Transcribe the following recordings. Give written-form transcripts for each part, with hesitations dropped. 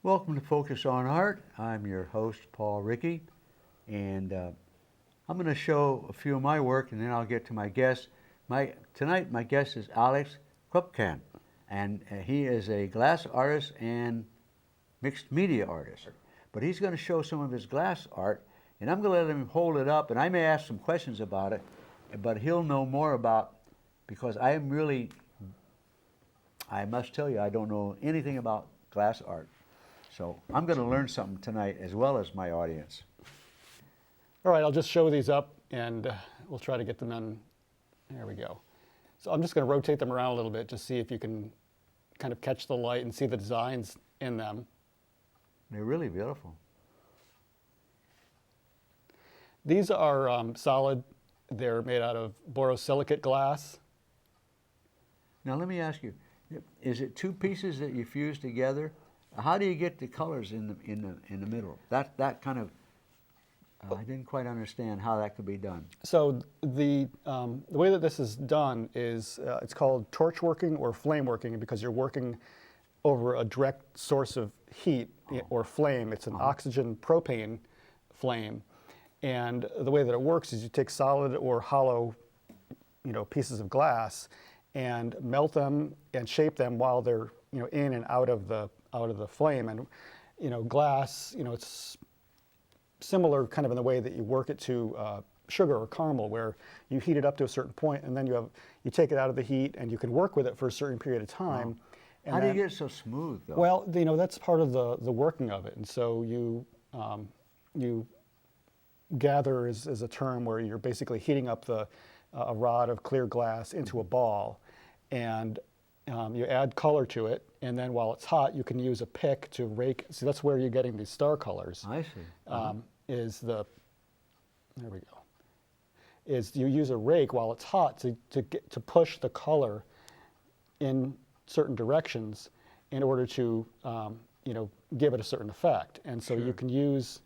Welcome to Focus on Art. I'm your host, Paul Rickey, and I'm going to show a few of my work, and then I'll get to my guest. Tonight, my guest is Alex Krupkin, and he is a glass artist and mixed media artist. But he's going to show some of his glass art, and I'm going to let him hold it up, and I may ask some questions about it, but he'll know more about, because I must tell you, I don't know anything about glass art. So I'm going to learn something tonight as well as my audience. All right, I'll just show these up and we'll try to get them in. There we go. So I'm just going to rotate them around a little bit to see if you can kind of catch the light and see the designs in them. They're really beautiful. These are solid. They're made out of borosilicate glass. Now let me ask you, is it two pieces that you fuse together? How do you get the colors in the middle? That kind of I didn't quite understand how that could be done. So the way that this is done is it's called torch working or flame working because you're working over a direct source of heat or flame. It's an oxygen propane flame, and the way that it works is you take solid or hollow, pieces of glass, and melt them and shape them while they're in and out of the flame. And glass, it's similar kind of in the way that you work it to sugar or caramel, where you heat it up to a certain point and then you take it out of the heat and you can work with it for a certain period of time. Wow. And how do you get it so smooth though? Well, that's part of the working of it. And so you gather is a term where you're basically heating up a rod of clear glass into a ball, and you add color to it, and then while it's hot, you can use a pick to rake. See, that's where you're getting these star colors. I see. There we go. Is you use a rake while it's hot to push the color in certain directions in order to give it a certain effect. And so you can use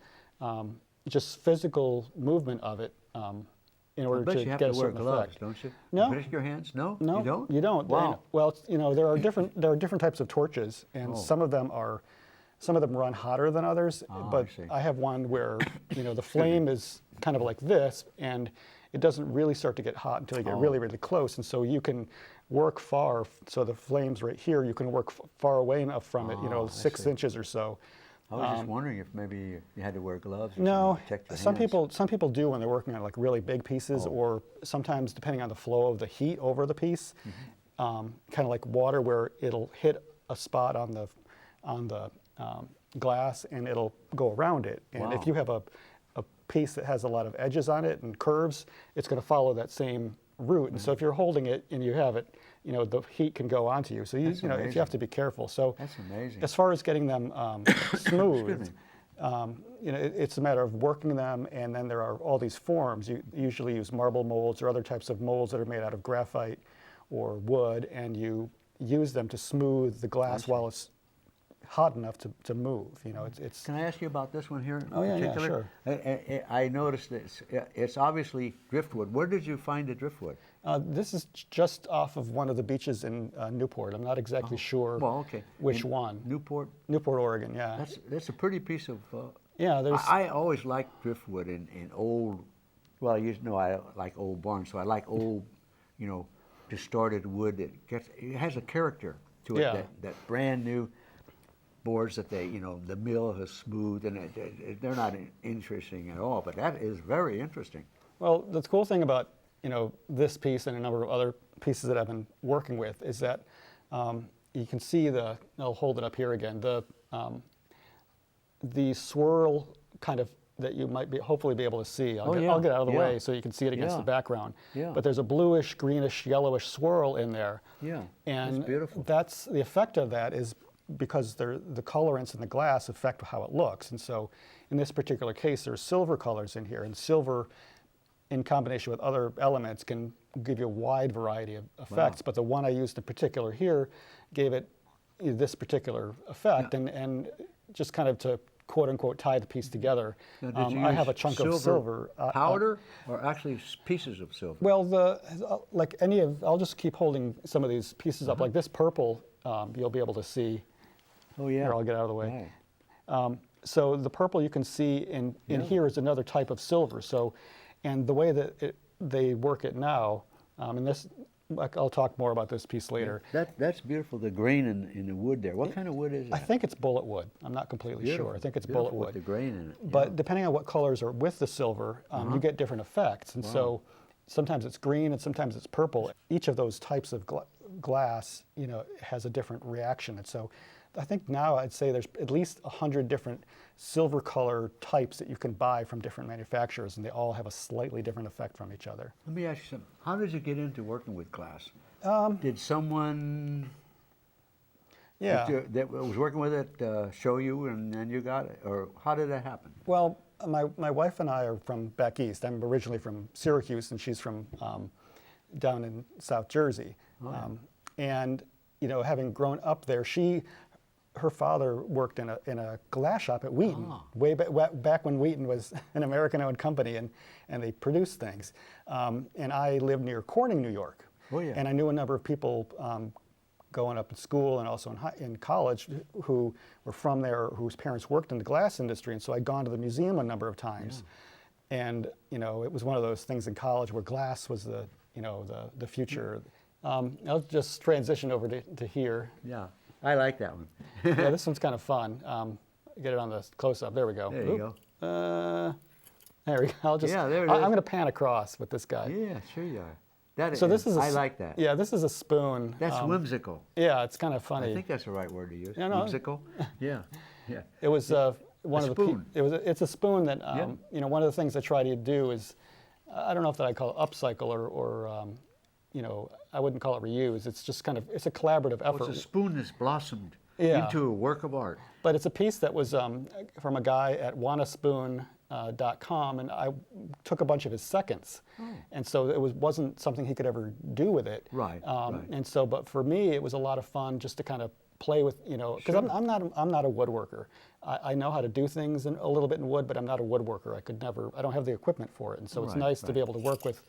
just physical movement of it in order to get a certain effect. Don't you? No. You your hands? No. No, You don't. You don't. Wow. Well, there are different types of torches, and some of them run hotter than others. But I have one where the flame is kind of like this, and it doesn't really start to get hot until you get really, really close. And so you can work far. So the flame's right here. You can work far away enough from it, 6 inches or so. I was just wondering if maybe you had to wear gloves or no, something to protect your hands. some people do when they're working on like really big pieces, or sometimes depending on the flow of the heat over the piece, kind of like water, where it'll hit a spot on the glass and it'll go around it. And if you have a piece that has a lot of edges on it and curves, it's going to follow that same route. And so if you're holding it and you have it, the heat can go onto you. So you have to be careful. So that's amazing. As far as getting them smooth, it's a matter of working them, and then there are all these forms. You usually use marble molds or other types of molds that are made out of graphite or wood, and you use them to smooth the glass while it's hot enough to move. It's. Can I ask you about this one here? Oh yeah, sure. I noticed that it's obviously driftwood. Where did you find the driftwood? This is just off of one of the beaches in Newport. I'm not exactly sure which one. Newport, Oregon. Yeah. That's a pretty piece of. Yeah, I always liked driftwood in old. Well, I like old barns, so I like old, distorted wood it has a character to it that brand new boards that the mill has smoothed, and they're not interesting at all, but that is very interesting. Well, the cool thing about this piece and a number of other pieces that I've been working with is that you can see I'll hold it up here again, the swirl kind of that you might hopefully be able to see. I'll get out of the way so you can see it against the background. Yeah. But there's a bluish, greenish, yellowish swirl in there. Yeah, and that's beautiful. That's the effect of that is because the colorants in the glass affect how it looks. And so in this particular case, there's silver colors in here, and silver in combination with other elements can give you a wide variety of effects. But the one I used in particular here gave it this particular effect, and just kind of to quote unquote tie the piece together. Now, I have a chunk of silver powder or actually pieces of silver. Well, I'll just keep holding some of these pieces up. Like this purple, you'll be able to see. Oh yeah. Here, I'll get out of the way. So the purple you can see in here is another type of silver. So, and the way that they work it now, and this, I'll talk more about this piece later. That's beautiful, the grain in the wood there. What kind of wood is that? I think it's bullet wood. I'm not completely sure. I think it's bullet wood. With the grain in it. But depending on what colors are with the silver, you get different effects. And so sometimes it's green and sometimes it's purple. Each of those types of glass, has a different reaction. And so I think now I'd say there's at least 100 different silver color types that you can buy from different manufacturers, and they all have a slightly different effect from each other. Let me ask you something. How did you get into working with glass? Did someone that was working with it show you and then you got it? Or how did that happen? Well, my wife and I are from back east. I'm originally from Syracuse, and she's from down in South Jersey. And having grown up there, her father worked in a glass shop at Wheaton, way back when Wheaton was an American-owned company, and they produced things. And I lived near Corning, New York. Oh, yeah. And I knew a number of people going up in school and also in college who were from there, whose parents worked in the glass industry. And so I'd gone to the museum a number of times. Yeah. And it was one of those things in college where glass was the future. I'll just transition over to here. Yeah. I like that one. Yeah, this one's kind of fun. Get it on the close-up. There we go. There you go. There we go. I'm going to pan across with this guy. Yeah, sure you are. I like that. Yeah, this is a spoon. That's whimsical. Yeah, it's kind of funny. I think that's the right word to use. No. Whimsical. Yeah. It was one of the spoon. It's a spoon that one of the things I try to do is, I don't know if that I call it upcycle or I wouldn't call it reuse. It's just it's a collaborative effort. It's a spoon that's blossomed into a work of art. But it's a piece that was from a guy at wanaspoon.com, and I took a bunch of his seconds. And so it wasn't something he could ever do with it. Right. And so, but for me, it was a lot of fun just to kind of play with, because I'm not a woodworker. I know how to do things a little bit in wood, but I'm not a woodworker. I don't have the equipment for it. And so it's nice to be able to work with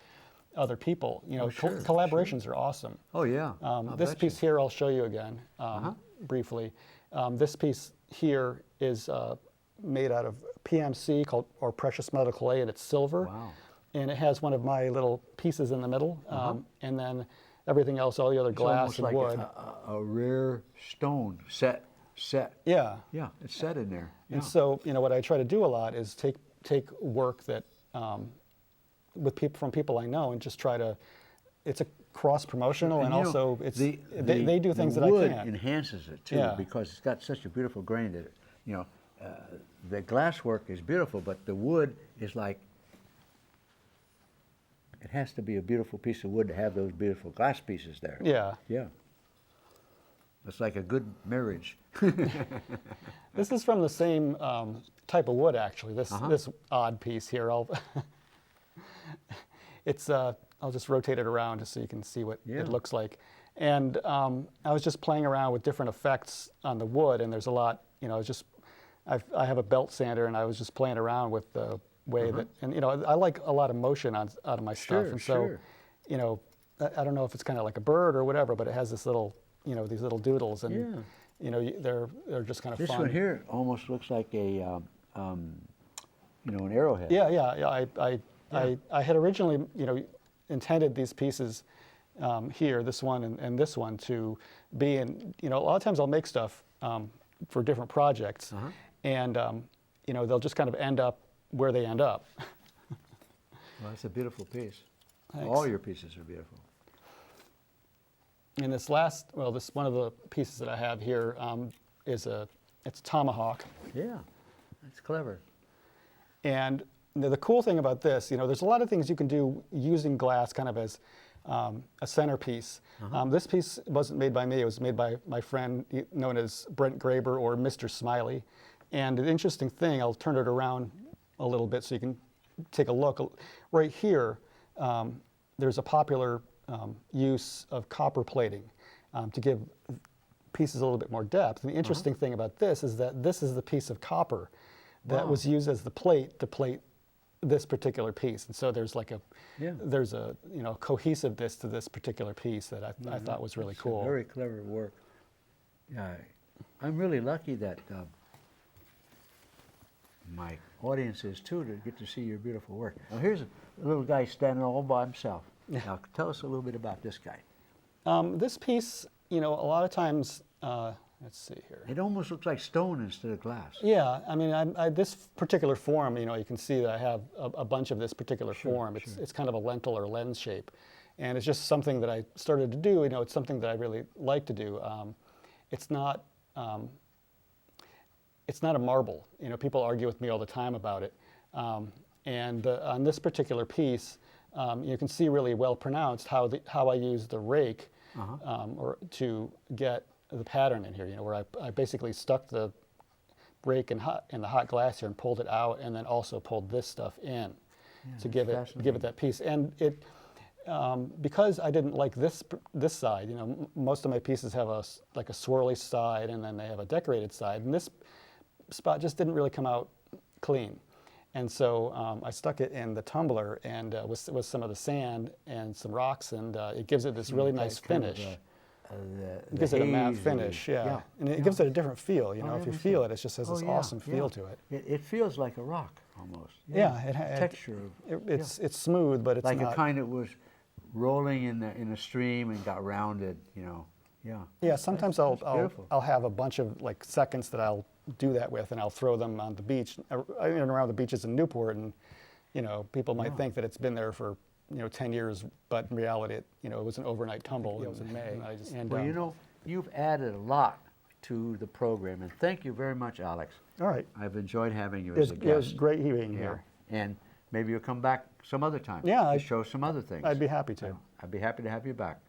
other people. Collaborations are awesome. Oh, yeah. This piece here I'll show you again briefly. This piece here is made out of PMC or precious metal clay, and it's silver. Wow. And it has one of my little pieces in the middle, and then everything else, all the other glass and wood. A rare stone set. Yeah. Yeah, it's set in there. Yeah. And so, what I try to do a lot is take work that from people I know and just try to. It's a cross-promotional, and also they do things that I can't. The wood enhances it too, because it's got such a beautiful grain that the glass work is beautiful, but the wood is like, it has to be a beautiful piece of wood to have those beautiful glass pieces there. Yeah. Yeah. It's like a good marriage. This is from the same type of wood, actually. This odd piece here. I'll just rotate it around just so you can see what it looks like. And I was just playing around with different effects on the wood, and there's a lot. I have a belt sander, and I was just playing around with the way that, and I like a lot of motion out of my stuff, and so, I don't know if it's kind of like a bird or whatever, but it has this little, these little doodles, and they're just kind of fun. This one here almost looks like a, an arrowhead. Yeah. I had originally, intended these pieces here, this one and this one, to be in, a lot of times I'll make stuff for different projects, and they'll just kind of end up where they end up. Well, that's a beautiful piece. Thanks. All your pieces are beautiful. And this one of the pieces that I have here it's a tomahawk. Yeah, that's clever. And the cool thing about this, there's a lot of things you can do using glass kind of as a centerpiece. This piece wasn't made by me. It was made by my friend known as Brent Graber, or Mr. Smiley. And the interesting thing, I'll turn it around a little bit so you can take a look. Right here, there's a popular use of copper plating to give pieces a little bit more depth. And the interesting thing about this is that this is the piece of copper that was used as the plate to plate this particular piece. And so there's like there's a cohesiveness to this particular piece that I thought was really cool. Very clever work. Yeah, I'm really lucky that my audience is too, to get to see your beautiful work. Now here's a little guy standing all by himself. Yeah. Now tell us a little bit about this guy. This piece, you know, a lot of times, let's see here. It almost looks like stone instead of glass. Yeah, I mean, this particular form, you know, you can see that I have a bunch of this particular form. It's kind of a lentil or lens shape. And it's just something that I started to do. You know, it's something that I really like to do. It's not a marble. You know, people argue with me all the time about it. And on this particular piece, you can see really well pronounced how I use the rake or to get the pattern in here. You know, where I basically stuck the rake in the hot glass here and pulled it out, and then also pulled this stuff in to give it that piece. And it because I didn't like this side. You know, most of my pieces have like a swirly side, and then they have a decorated side, and this spot just didn't really come out clean. And so I stuck it in the tumbler and with some of the sand and some rocks, and it gives it this really nice finish. It gives it a matte finish, yeah. And it gives it a different feel. You know, if you feel it, it just has this awesome feel to it. It feels like a rock almost. Yeah, it has texture. It's smooth, but it's like not. a kind that was rolling in a stream and got rounded. You know, yeah. Yeah, sometimes I'll have a bunch of like seconds that I'll do that with, and I'll throw them on the beach, around the beaches in Newport, and you know, people might think that it's been there for 10 years, but in reality, it was an overnight tumble. It was in May. Well, you know, you've added a lot to the program, and thank you very much, Alex. All right. I've enjoyed having you as a guest. It was great being here. And maybe you'll come back some other time. Yeah. To show some other things. I'd be happy to. I'd be happy to have you back.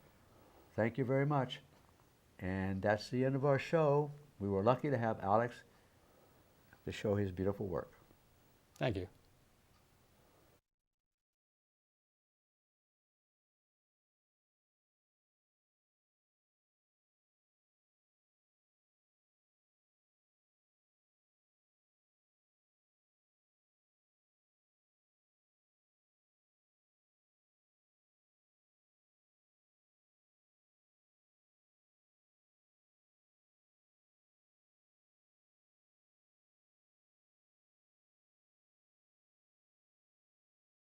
Thank you very much. And that's the end of our show. We were lucky to have Alex to show his beautiful work. Thank you.